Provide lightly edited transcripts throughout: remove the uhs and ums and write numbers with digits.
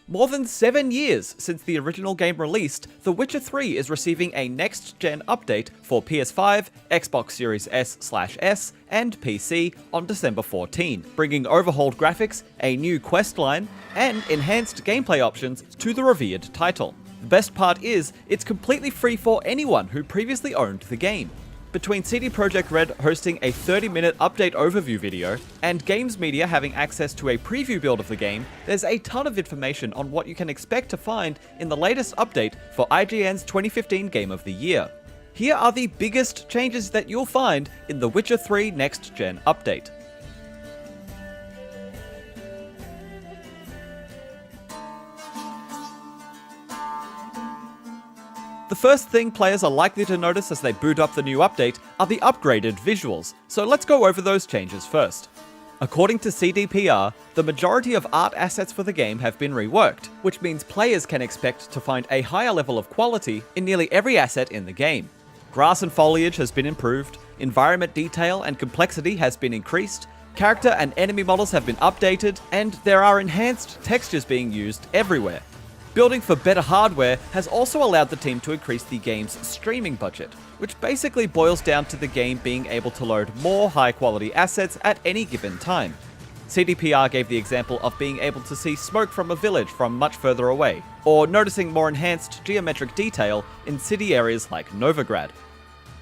More than 7 years since the original game released, The Witcher 3 is receiving a next-gen update for PS5, Xbox Series S/S, and PC on December 14, bringing overhauled graphics, a new quest line, and enhanced gameplay options to the revered title. The best part is, it's completely free for anyone who previously owned the game. Between CD Projekt Red hosting a 30-minute update overview video, and Games Media having access to a preview build of the game, there's a ton of information on what you can expect to find in the latest update for IGN's 2015 Game of the Year. Here are the biggest changes that you'll find in The Witcher 3 Next Gen update. The first thing players are likely to notice as they boot up the new update are the upgraded visuals, so let's go over those changes first. According to CDPR, the majority of art assets for the game have been reworked, which means players can expect to find a higher level of quality in nearly every asset in the game. Grass and foliage has been improved, environment detail and complexity has been increased, character and enemy models have been updated, and there are enhanced textures being used everywhere. Building for better hardware has also allowed the team to increase the game's streaming budget, which basically boils down to the game being able to load more high-quality assets at any given time. CDPR gave the example of being able to see smoke from a village from much further away, or noticing more enhanced geometric detail in city areas like Novigrad.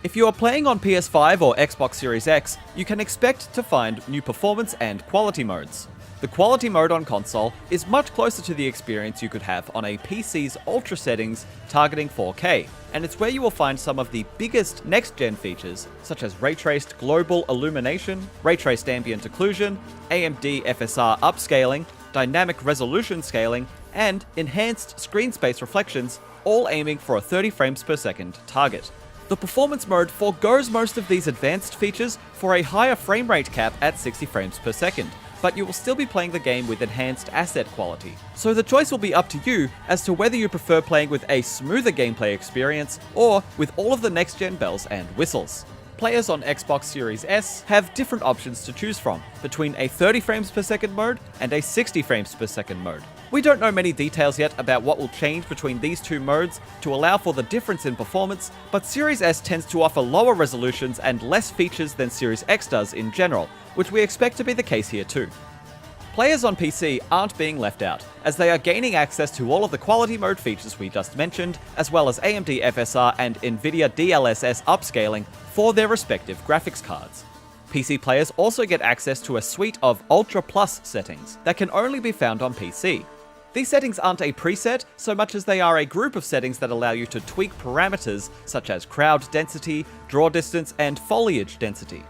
If you are playing on PS5 or Xbox Series X, you can expect to find new performance and quality modes. The quality mode on console is much closer to the experience you could have on a PC's ultra settings targeting 4K, and it's where you will find some of the biggest next-gen features, such as ray-traced global illumination, ray-traced ambient occlusion, AMD FSR upscaling, dynamic resolution scaling, and enhanced screen space reflections, all aiming for a 30 frames per second target. The performance mode forgoes most of these advanced features for a higher frame rate cap at 60 frames per second, but you will still be playing the game with enhanced asset quality. So the choice will be up to you as to whether you prefer playing with a smoother gameplay experience or with all of the next-gen bells and whistles. Players on Xbox Series S have different options to choose from, between a 30 frames per second mode and a 60 frames per second mode. We don't know many details yet about what will change between these two modes to allow for the difference in performance, but Series S tends to offer lower resolutions and less features than Series X does in general, which we expect to be the case here too. Players on PC aren't being left out, as they are gaining access to all of the quality mode features we just mentioned, as well as AMD FSR and Nvidia DLSS upscaling for their respective graphics cards. PC players also get access to a suite of Ultra Plus settings that can only be found on PC. These settings aren't a preset so much as they are a group of settings that allow you to tweak parameters such as crowd density, draw distance, and foliage density.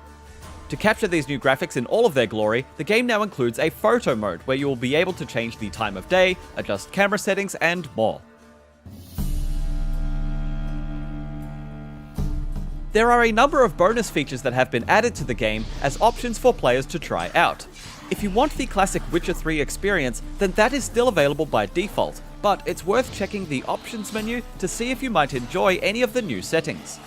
To capture these new graphics in all of their glory, the game now includes a photo mode where you will be able to change the time of day, adjust camera settings, and more. There are a number of bonus features that have been added to the game as options for players to try out. If you want the classic Witcher 3 experience, then that is still available by default, but it's worth checking the options menu to see if you might enjoy any of the new settings.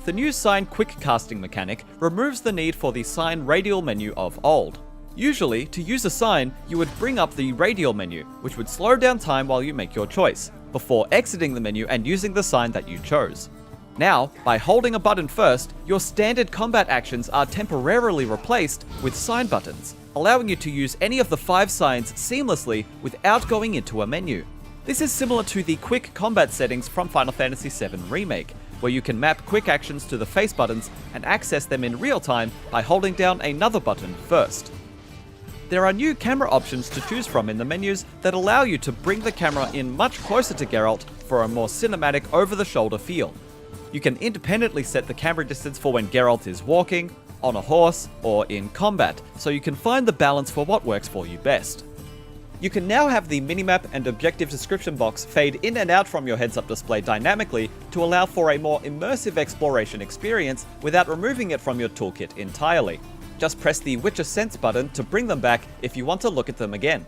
The new sign quick casting mechanic removes the need for the sign radial menu of old. Usually, to use a sign, you would bring up the radial menu, which would slow down time while you make your choice, before exiting the menu and using the sign that you chose. Now, by holding a button first, your standard combat actions are temporarily replaced with sign buttons, allowing you to use any of the 5 signs seamlessly without going into a menu. This is similar to the quick combat settings from Final Fantasy VII Remake, where you can map quick actions to the face buttons and access them in real time by holding down another button first. There are new camera options to choose from in the menus that allow you to bring the camera in much closer to Geralt for a more cinematic over-the-shoulder feel. You can independently set the camera distance for when Geralt is walking, on a horse, or in combat, so you can find the balance for what works for you best. You can now have the minimap and objective description box fade in and out from your heads-up display dynamically to allow for a more immersive exploration experience without removing it from your toolkit entirely. Just press the Witcher Sense button to bring them back if you want to look at them again.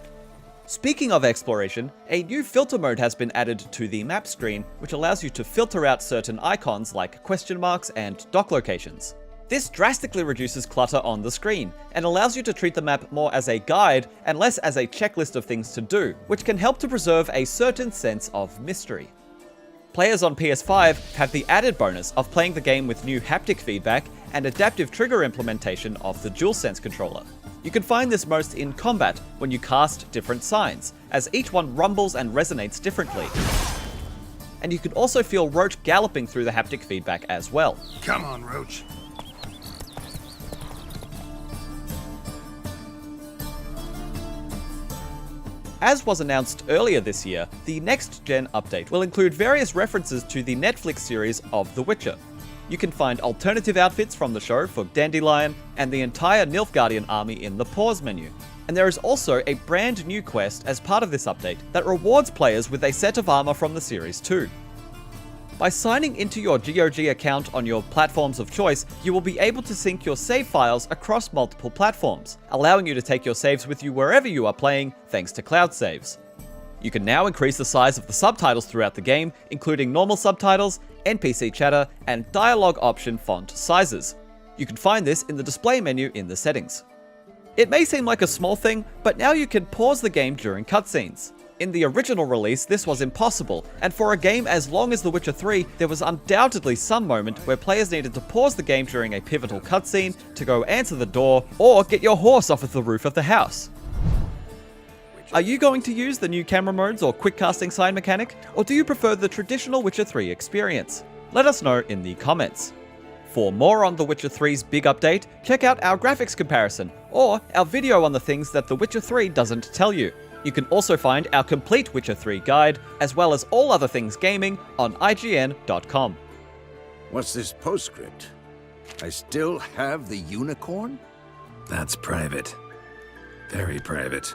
Speaking of exploration, a new filter mode has been added to the map screen, which allows you to filter out certain icons like question marks and dock locations. This drastically reduces clutter on the screen, and allows you to treat the map more as a guide and less as a checklist of things to do, which can help to preserve a certain sense of mystery. Players on PS5 have the added bonus of playing the game with new haptic feedback and adaptive trigger implementation of the DualSense controller. You can find this most in combat when you cast different signs, as each one rumbles and resonates differently. And you can also feel Roach galloping through the haptic feedback as well. Come on, Roach. As was announced earlier this year, the next-gen update will include various references to the Netflix series of The Witcher. You can find alternative outfits from the show for Dandelion and the entire Nilfgaardian army in the pause menu. And there is also a brand new quest as part of this update that rewards players with a set of armor from the series too. By signing into your GOG account on your platforms of choice, you will be able to sync your save files across multiple platforms, allowing you to take your saves with you wherever you are playing thanks to cloud saves. You can now increase the size of the subtitles throughout the game, including normal subtitles, NPC chatter, and dialogue option font sizes. You can find this in the display menu in the settings. It may seem like a small thing, but now you can pause the game during cutscenes. In the original release, this was impossible, and for a game as long as The Witcher 3, there was undoubtedly some moment where players needed to pause the game during a pivotal cutscene to go answer the door or get your horse off of the roof of the house. Are you going to use the new camera modes or quick casting sign mechanic, or do you prefer the traditional Witcher 3 experience? Let us know in the comments. For more on The Witcher 3's big update, check out our graphics comparison, or our video on the things that The Witcher 3 doesn't tell you. You can also find our complete Witcher 3 guide, as well as all other things gaming, on IGN.com. What's this postscript? I still have the unicorn? That's private. Very private.